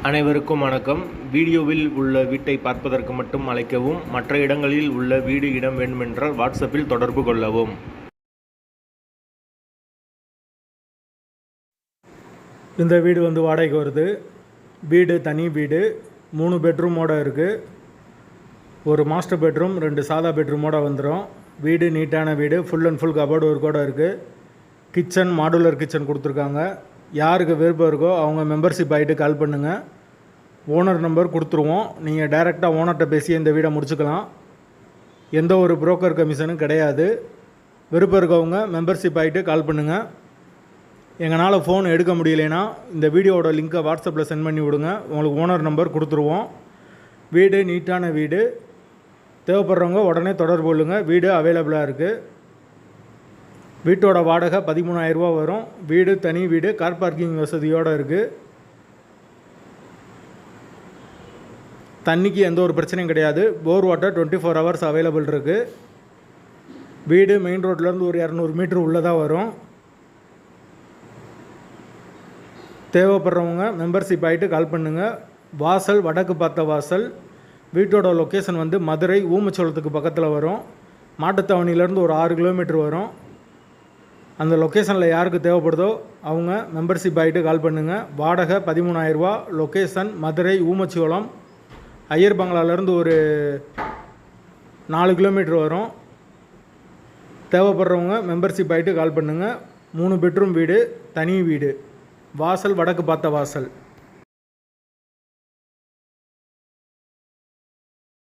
அனைவருக்கும் வணக்கம். வீடியோவில் உள்ள வீட்டை பார்ப்பதற்கு மட்டும் அழைக்கவும். மற்ற இடங்களில் உள்ள வீடு இடம் வேண்டுமென்றால் வாட்ஸ்அப்பில் தொடர்பு கொள்ளவும். இந்த வீடு வாடகைக்கு வருது. வீடு தனி வீடு, 3 பெட்ரூமோடு இருக்குது. ஒரு மாஸ்டர் பெட்ரூம், 2 சாதா பெட்ரூமோடு வந்துடும். வீடு நீட்டான வீடு, ஃபுல் அண்ட் ஃபுல் கபோர்டு ஒர்க்கோடு இருக்குது. கிச்சன் மாடுலர் கிச்சன் கொடுத்துருக்காங்க. யாருக்கு விருப்பம் இருக்கோ அவங்க மெம்பர்ஷிப் ஆகிட்டு கால் பண்ணுங்கள். ஓனர் நம்பர் கொடுத்துருவோம். நீங்கள் டைரெக்டாக ஓனர்கிட்ட பேசி இந்த வீடை முடிச்சுக்கலாம். எந்த ஒரு புரோக்கர் கமிஷனும் கிடையாது. விருப்பம் இருக்கவங்க மெம்பர்ஷிப் ஆகிட்டு கால் பண்ணுங்கள். எங்களால் ஃபோன் எடுக்க முடியலைன்னா இந்த வீடியோவோட லிங்க்கை வாட்ஸ்அப்பில் சென்ட் பண்ணி விடுங்க. உங்களுக்கு ஓனர் நம்பர் கொடுத்துருவோம். வீடு நீட்டான வீடு. தேவைப்படுறவங்க உடனே தொடர்பு கொள்ளுங்கள். வீடு அவைலபிளாக இருக்குது. வீட்டோட வாடகை 13,000 ரூபா வரும். வீடு தனி வீடு, கார் பார்க்கிங் வசதியோடு இருக்குது. தண்ணிக்கு எந்த ஒரு பிரச்சனையும் கிடையாது. போர் வாட்டர் 24 ஹவர்ஸ் அவைலபிள் இருக்குது. வீடு மெயின் ரோட்லேருந்து ஒரு 200 மீட்ரு உள்ளதாக வரும். தேவைப்படுறவங்க மெம்பர்ஷிப் ஆகிட்டு கால் பண்ணுங்கள். வாசல் வடக்கு பார்த்த வாசல். வீட்டோட லொக்கேஷன் மதுரை ஊமச்சோளத்துக்கு பக்கத்தில் வரும். மாட்டுத்தாவணியிலேருந்து ஒரு 6 கிலோமீட்டர் வரும். அந்த லொக்கேஷனில் யாருக்கு தேவைப்படுதோ அவங்க மெம்பர்ஷிப் ஆகிட்டு கால் பண்ணுங்கள். வாடகை 13,000 ரூபா. லொக்கேஷன் மதுரை ஊமச்சோளம். ஐயர் பங்களாலேருந்து ஒரு 4 கிலோமீட்டர் வரும். தேவைப்படுறவங்க மெம்பர்ஷிப் ஆகிட்டு கால் பண்ணுங்கள். 3 பெட்ரூம் வீடு, தனி வீடு. வாசல் வடக்கு பார்த்த வாசல்.